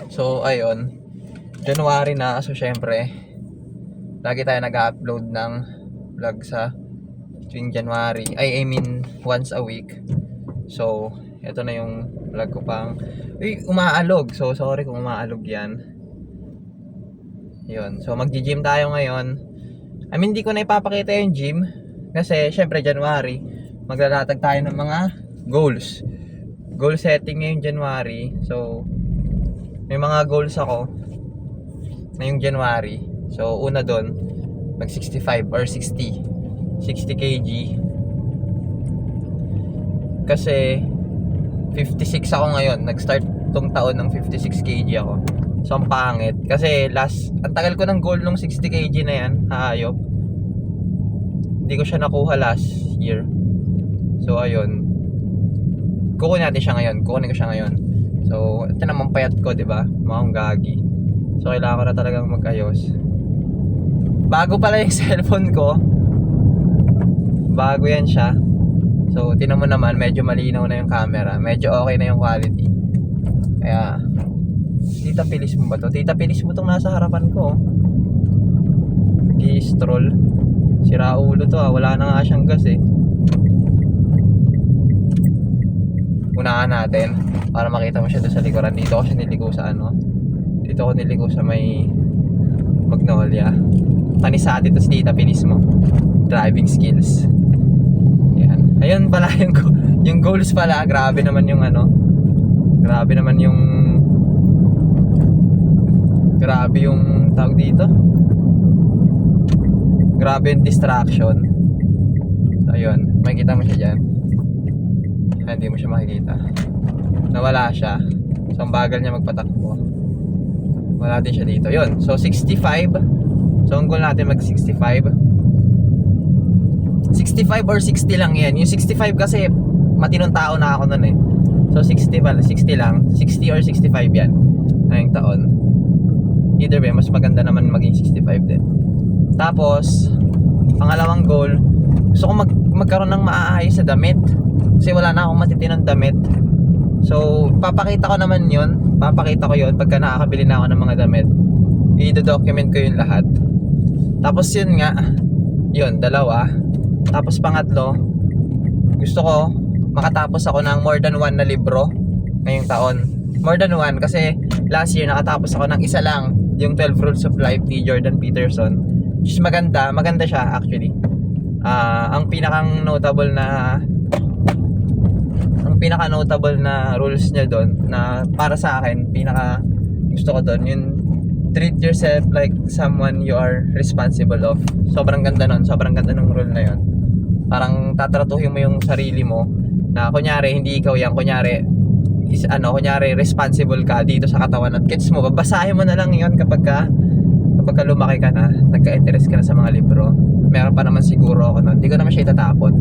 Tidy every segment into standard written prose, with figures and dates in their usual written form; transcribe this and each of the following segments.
So, ayun. January na. So, syempre, lagi tayo nag-upload ng vlog sa tuwing January. I mean, once a week. So, ito na yung vlog ko pang... Uy, umaalog. So, sorry kung umaalog yan. Yun. So, magji-gym tayo ngayon. I mean, hindi ko na ipapakita yung gym. Kasi, syempre, January, maglalatag tayo ng mga goals. Goal setting ngayong January. So, may mga goals ako ngayong January. So, una doon, mag 65 or 60 kg. Kasi 56 ako ngayon. Nag-start tong taon ng 56 kg ako. So, ang pangit. Kasi ang tagal ko ng goal nung 60 kg na yan. Hayop. Hindi ko siya nakuha last year. So, ayun. Kukunin natin siya ngayon. Kukunin ko siya ngayon. So, ito naman payat ko, 'di ba? Mukhang gagi. So, kailangan ko na talagang mag-ayos. Bago pala yung cellphone ko. Bago yan siya. So, tinan mo naman, medyo malinaw na yung camera. Medyo okay na yung quality. Kaya, tita pilis mo ba to? Tita pilis mo tong nasa harapan ko. Nag-i-stroll. Sira ulo to ah. Wala na nga siyang gas eh. Unahan natin para makita mo siya doon sa likuran. Dito ko siya niligo sa ano. Dito ko niligo sa may Magnolia. Panisati to si tita pilis mo. Driving skills. Yan. Ayun pala yung goals pala. Grabe naman yung ano. Grabe naman yung tawag dito. Grabe yung distraction. Ayun. Makikita mo siya dyan. Hindi mo siya makikita. Nawala siya. So, ang bagal niya magpatakbo. Wala din siya dito. Yun. So, 65. So, ang goal natin mag 65. 65 or 60 lang yan. Yung 65 kasi matinong tao na ako nun eh. So, 60 lang. 60 or 65 yan. Ngayong taon. Either way, mas maganda naman maging 65 din. Tapos, pangalawang goal, gusto ko magkaroon ng maaayos sa damit. Kasi wala na akong matitinong damit. So, papakita ko naman yun. Papakita ko yun pagka nakakabili na ako ng mga damit. I-document ko yun lahat. Tapos yun nga, yun, dalawa. Tapos pangatlo, gusto ko makatapos ako ng more than one na libro ngayong taon. More than one kasi last year nakatapos ako ng isa lang, yung 12 Rules of Life ni Jordan Peterson. Which is maganda siya actually. Ang pinakang notable na rules niya doon na para sa akin pinaka gusto ko doon yung treat yourself like someone you are responsible of. Sobrang ganda ng rule na yun. Parang tatratuhin mo yung sarili mo na kunyari hindi ikaw yan, kunyari responsible ka dito sa katawan at gets mo, babasahin mo na lang yun kapag lumaki ka na, nagka-interest ka na sa mga libro. Meron pa naman siguro ako nun, hindi ko naman siya itatapon.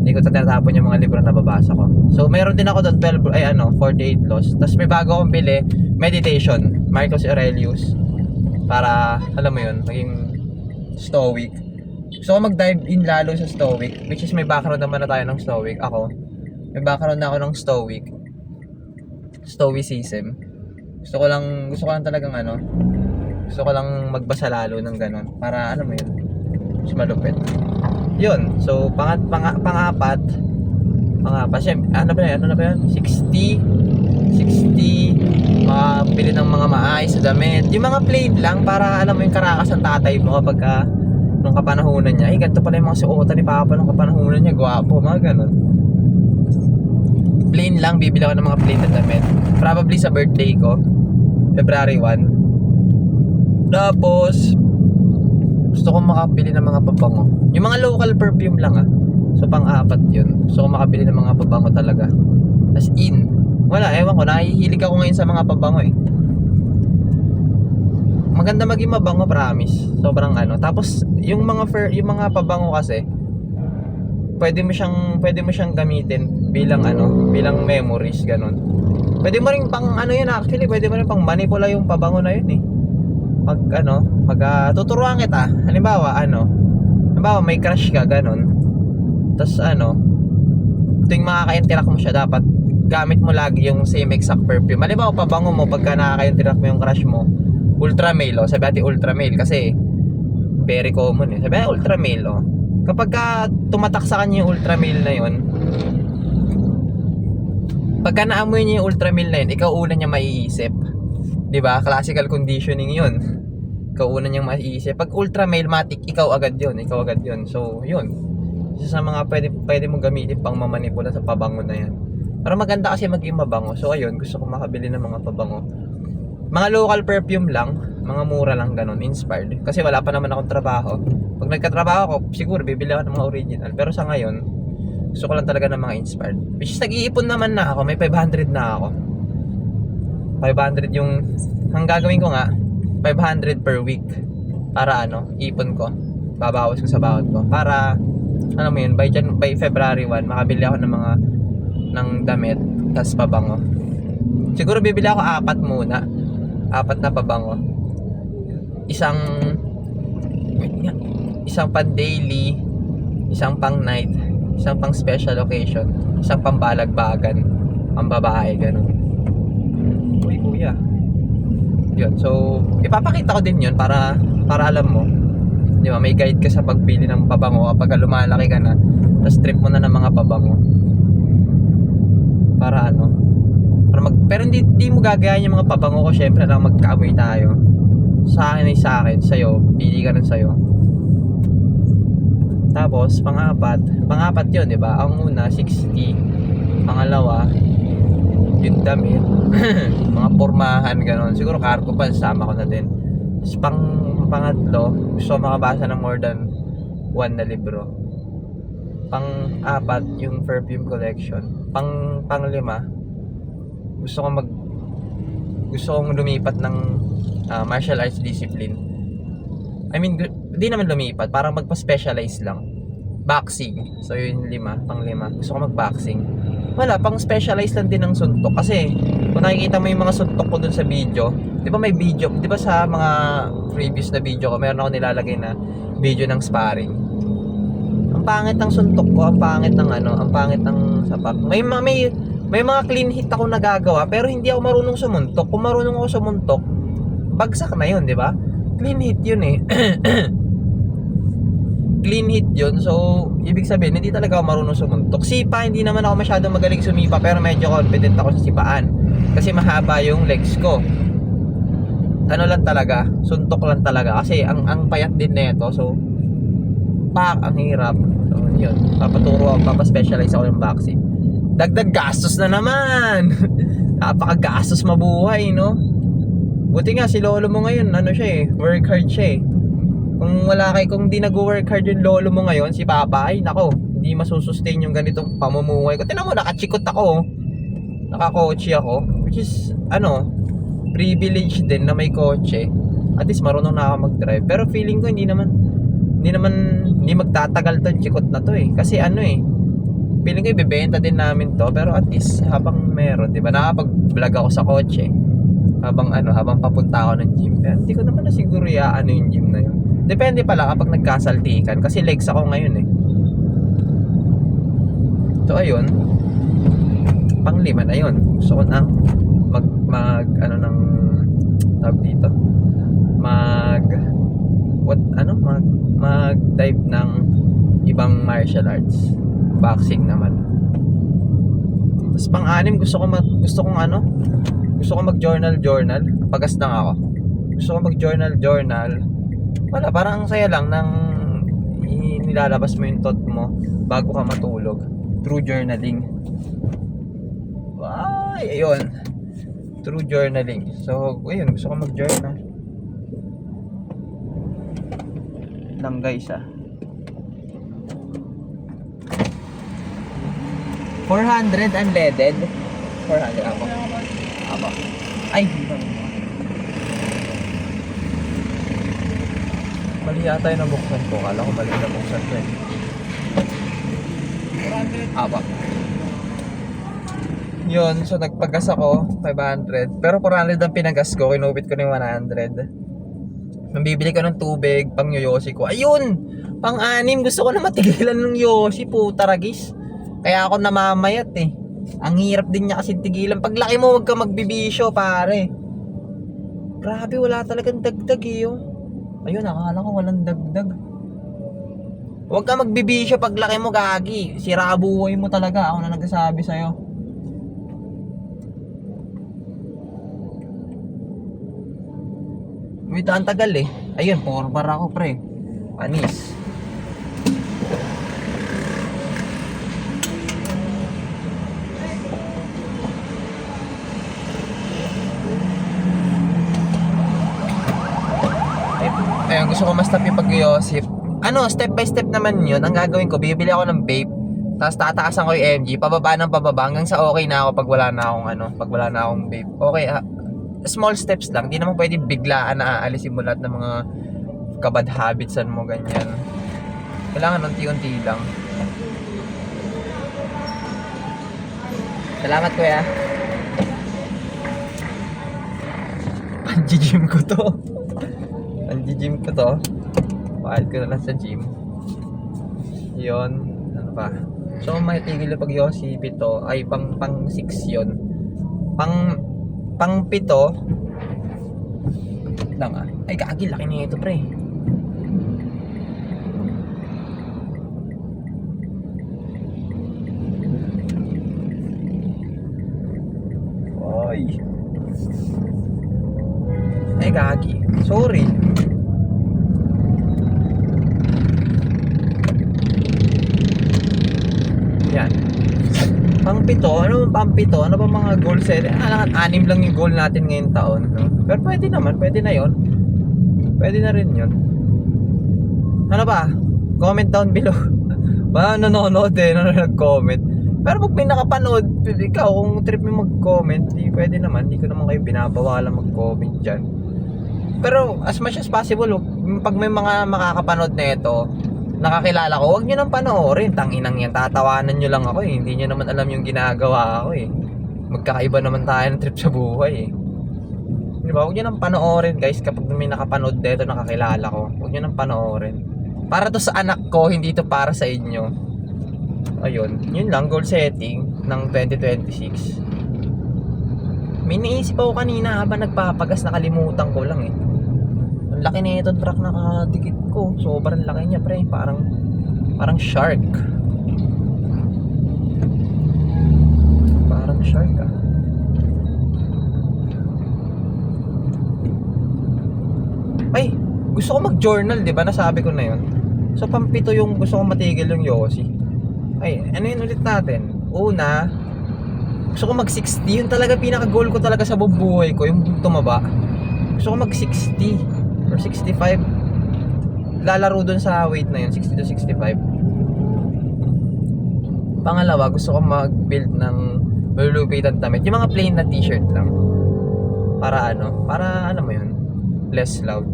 Hindi ko tatapon yung mga libro na babasa ko. So, meron din ako doon 48 laws. Tapos may bago akong bili, meditation, Marcus Aurelius. Para, alam mo yun, maging stoic. Gusto ko mag-dive in lalo sa stoic, which is may background naman na tayo ng stoic. Ako, may background na ako ng stoicism. Gusto ko lang talagang gusto ko lang magbasa lalo ng ganon. Para, alam mo yun, mas malupit. Yun, so pangapat, syempre, ano na ba yan? 60, makabili ng mga maayos sa damit. Yung mga plain lang, para alam mo yung karakas ng tatay mo kapag nung kapanahunan niya. Ganito pala yung mga suotan ni Papa nung kapanahunan niya, gwapo, mga ganon. Plain lang, bibili ako ng mga plain na damit. Probably sa birthday ko, February 1. Tapos, gusto ko makabili ng mga pabango. Yung mga local perfume lang So, pang-apat yun. Gusto ko makabili ng mga pabango talaga. As in. Wala, ewan ko. Nahihilig ako ngayon sa mga pabango eh. Maganda maging mabango, promise. Sobrang Tapos, yung mga pabango kasi, pwede mo siyang gamitin bilang bilang memories, ganun. Pwede mo rin pang yan actually. Pwede mo rin pang manipula yung pabango na yun eh. Tuturuan kita. Halimbawa, may crush ka, ganun. Tapos tuwing makaka-interact mo siya, dapat gamit mo lagi yung same exact perfume. Halimbawa, pabango mo pagka nakaka-interact mo yung crush mo, ultra male, oh. Sabi natin ultra male kasi very common eh. Sabi natin ultra male, oh. Kapag ka tumatak sa kanya yung ultra male na yun, pagka naamoy niya yung ultra male na yun, ikaw una niya maiisip. 'Di ba? Classical conditioning yun. Ikaw una niyang maiisip. Pag ultra male matic, ikaw agad yun. So, yun. Isa sa mga pwede mong gamitin pang mamanipula sa pabango na yan. Pero maganda kasi maging mabango. So ayun, gusto ko makabili ng mga pabango. Mga local perfume lang, mga mura lang ganun, inspired. Kasi wala pa naman akong trabaho. Pag nagkatrabaho ako, siguro bibili ako ng mga original. Pero sa ngayon, gusto ko lang talaga ng mga inspired. Which is nag-iipon naman na ako, may 500 na ako. 500 yung, ang gagawin ko nga, 500 per week. Para ano, ipon ko. Babawas ko sa bawat ko. Para, ano mo yun, by February 1, makabili ako ng damit, tas pabango. Siguro bibili ako 4 muna. 4 na pabango. Isang pang daily, isang pang night, isang pang special occasion, isang pang balagbagan, pang babae, ganun. Uy, kuya. Yun, so ipapakita ko din yun para alam mo. Di ba, may guide ka sa pagbili ng pabango kapag lumalaki ka na, tapos trip mo na ng mga pabango. Para ano, pero hindi mo gagayahin yung mga pabango ko, syempre lang magkaamoy tayo. Sa akin ay sa akin, sa'yo, pili ka ng sa'yo. Tapos, pang-apat yun, di ba? Ang una, 60. Pangalawa, yung damit. Mga pormahan, gano'n. Siguro cargo pa, sama ko na din. Tapos, pangatlo, gusto ko makabasa ng more than 1 na libro. Pang-apat, yung perfume collection. Panglima, gusto kong lumipat ng martial arts discipline. I mean, di naman lumipat, parang magpa-specialize lang. Boxing. So yun, pang-lima. Gusto ko mag-boxing. Wala, pang-specialize lang din ng suntok. Kasi, kung nakikita mo yung mga suntok ko dun sa video, di ba may video, di ba sa mga previous na video ko, meron ako nilalagay na video ng sparring. Ang pangit ng suntok ko, ang pangit ng sapak. May mga clean hit ako nagagawa, pero hindi ako marunong sumuntok. Kung marunong ako sumuntok, bagsak na yun, di ba? Clean hit yun eh. Clean hit yun. So, ibig sabihin, hindi talaga ako marunong sumuntok. Sipa, hindi naman ako masyadong magaling sumipa, pero medyo confident ako sa sipaan. Kasi mahaba yung legs ko. Ano lang talaga, suntok lang talaga. Kasi ang payat din na ito. So, ang hirap. So, yun. Papaspecialize ako ng boxing. Dagdag gastos na naman. Napakagastos mabuhay, no? Buti nga si lolo mo ngayon, work hard siya eh. Kung di nag-work hard yung lolo mo ngayon, si papa, ay nako, hindi masusustain yung ganitong pamumuhay ko. Tingnan mo, nakachikot ako. Nakakotse ako. Which is, privilege din na may kotse. At least marunong na ako mag-drive. Pero feeling ko hindi magtatagal to, chikot na to eh. Kasi feeling ko ibebenta din namin to, pero at least habang meron, 'di ba? Nakapag-vlog ako sa kotse habang papunta ako ng gym. Pero hindi ko naman na siguro yung gym na yun. Depende pala kapag nagkasaltikan kasi legs ako ngayon eh. So ayun. Pang-5 na yun. Gusto ko nang mag-dive ng ibang martial arts. Boxing naman. Tapos pang-6 gusto ko mag-journal. Pagas lang ako. Gusto ko mag-journal. Wala, parang ang saya lang nang nilalabas mo yung thought mo bago ka matulog. True journaling. Ay, ayun. True journaling. So, ayun, gusto ko mag-journal. Lang guys 400 unleaded. 400 ako. Ay, mali yata yung nabuksan ko. Kala ko mali yung nabuksan ko eh. 400. Yun, so nagpagas ako 500. Pero 400 ang pinagas ko. Kinupit ko ng 100. Nambibili ko ng tubig pang yoyosi ko. Ayun! Pang-6 gusto ko na matigilan ng yosi. Puta ragis. Kaya ako namamayat eh. Ang hirap din niya kasi tigilan. Paglaki mo, wag ka magbibisyo, pare. Grabe, wala talagang dagdag eh. Oh. Ayun, akala ko walang dagdag. Huwag ka magbibisyo paglaki mo, gagi. Sira buhay mo talaga. Ako na nagsasabi sa'yo. Wait, ang tagal eh. Ayun, 4 bar ako, pre. Panis. Ayun, gusto ko ma-stop yung pag-iosip. Ano, step by step naman yun. Ang gagawin ko, bibili ako ng vape. Tapos tataasan ko yung MG, pababa ng pababa hanggang sa okay na ako pag wala na akong pag wala na akong vape. Okay, small steps lang. Di naman pwede biglaan na aalisin mo lahat ng mga kabad habitsan mo, ganyan. Kailangan unti-unti lang. Salamat, kuya. Panji-gym ko to. Panji-gym ko to. Bakit ko na lang sa gym. Yun. Ano pa? So, matigil yung pag-yosipin to. Ay, pang 6 yun. Pang 7. Lang ah. Ay, kagi. Laki na ito, pre. Ay. Ay, kagi. Sorry. Yan. Pang 7, ano pang 7? Ano ba mga goal set? Alangan 6 lang yung goal natin ngayong taon, no? Pero pwede naman, pwede na 'yon. Pwede na rin 'yon. Ano ba? Comment down below. Ba nanonood nag-comment. Pero pag may nakapanood, ikaw kung trip mo mag-comment, di pwede naman, di ko naman kayo binabawalan mag-comment diyan. Pero as much as possible, pag may mga makakapanood na ito, nakakilala ko, huwag nyo nang panoorin. Tanginang yan, tatawanan nyo lang ako eh. Hindi nyo naman alam yung ginagawa ko eh. Magkakaiba naman tayo ng trip sa buhay eh. Di ba? Huwag nyo nang panoorin guys. Kapag may nakapanood dito, nakakilala ko, huwag nyo nang panoorin. Para to sa anak ko, hindi to para sa inyo. Ayun, yun lang, goal setting ng 2026. May naisip ako kanina habang nagpapagas, nakalimutan ko lang eh. Ang laki na itong truck na nakadikit ko. Sobrang laki niya, pre. Parang shark. Parang shark ah. Ay, gusto ko mag-journal, di ba? Nasabi ko na yun. So, pang 7 yung gusto ko matigil yung Yossi. Ay, ano yun ulit natin? Una, gusto ko mag-60. Yun talaga pinaka-goal ko talaga sa bubuhay ko. Yung tumaba. Gusto ko mag-60 or 65. Lalaro dun sa weight na yun, 60 to 65. Pangalawa, gusto ko mag-build ng malulupitan damit. Yung mga plain na t-shirt lang. Para ano mo yun, less loud.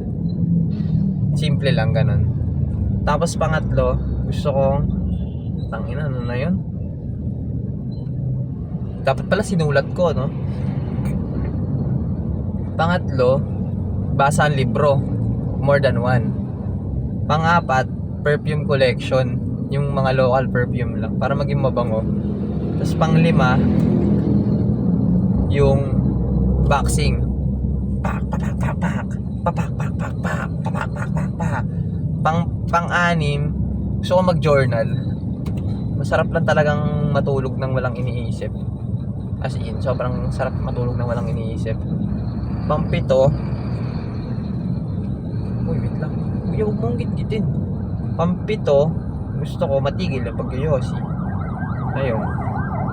Simple lang, ganun. Tapos pangatlo, gusto kong tangina, ano na yun? Dapat pala sinulat ko, no? Pangatlo, basa ang libro, more than one. Pang-apat, perfume collection, yung mga local perfume lang para maging mabango. Tapos pang-5, yung boxing. Pak pak pak pak pak pak pak pak pak pak pak pak. Pang-6, gusto ko mag-journal. Masarap lang talagang matulog nang walang iniisip. As in, sobrang sarap matulog nang walang iniisip. Pang-7, uy, wait lang. Kuya, huwag mong git-gitin. Pang-7, gusto ko matigil yung pag-yosi. Ayun.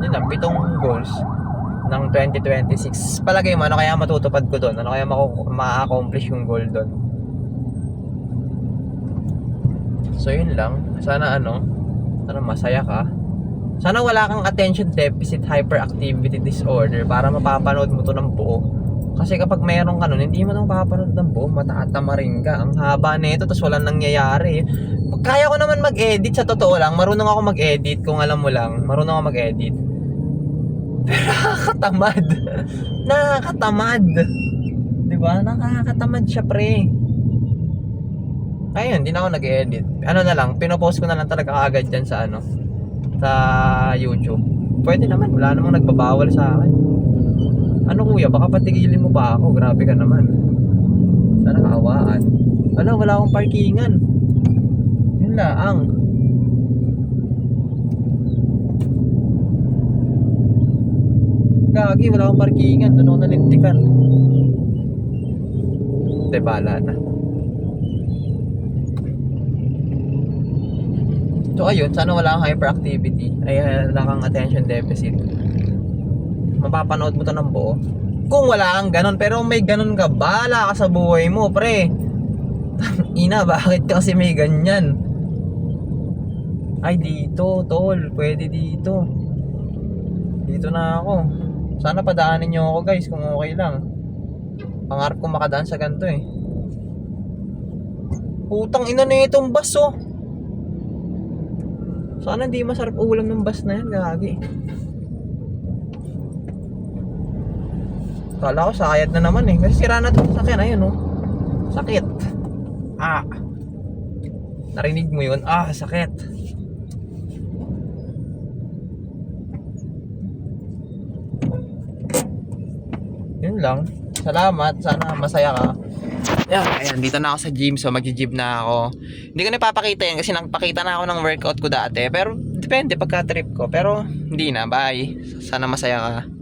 Yun lang, 7 goals ng 2026. Palagay mo, ano kaya matutupad ko doon? Ano kaya ma-accomplish yung goal doon? So, yun lang. Sana masaya ka. Sana wala kang attention deficit hyperactivity disorder para mapapanood mo to ng buo. Kasi kapag mayroon ka nun, hindi mo nang mapapanood ng buo, matatama rin ka. Ang haba nito, tapos walang nangyayari. Kaya ko naman mag-edit, sa totoo lang. Marunong ako mag-edit, kung alam mo lang. Marunong ako mag-edit. Pero nakakatamad. Nakakatamad. Diba? Nakakatamad siya, pre. Kaya hindi na ako nag-edit. Ano na lang, pinopost ko na lang talaga agad dyan sa sa YouTube. Pwede naman, wala namang nagbabawal sa akin. Ano kuya, baka patigilin mo pa ako. Grabe ka naman. Sana kaawaan. Wala akong parkingan. Yun lang. Gagi, wala akong parkingan. Doon ako nalintikan. Hindi, bahala na. So ayun, sana wala kang hyperactivity. Ay, wala kang attention deficit. Mapapanood mo to ng buo. Kung wala kang ganon, pero may ganon ka, bahala ka sa buhay mo, pre. Ina, bakit kasi may ganyan? Ay, dito, tol. Pwede dito. Dito na ako. Sana padaanin nyo ako, guys, kung okay lang. Pangarap ko makadaan sa ganito eh. Putang ina na itong bus, oh. Sana hindi masarap ulam ng bus na yan, gagi. Kala ko sayad na naman eh. Kasi sira na ito sa sakyan, ayun oh. Sakit. Narinig mo yun? Sakit. Yun lang. Salamat. Sana masaya ka. Ayan, dito na ako sa gym. So mag-gym na ako. Hindi ko na ipapakita yan kasi nagpakita na ako ng workout ko dati. Pero depende pagka trip ko. Pero hindi na, bye. Sana masaya ka.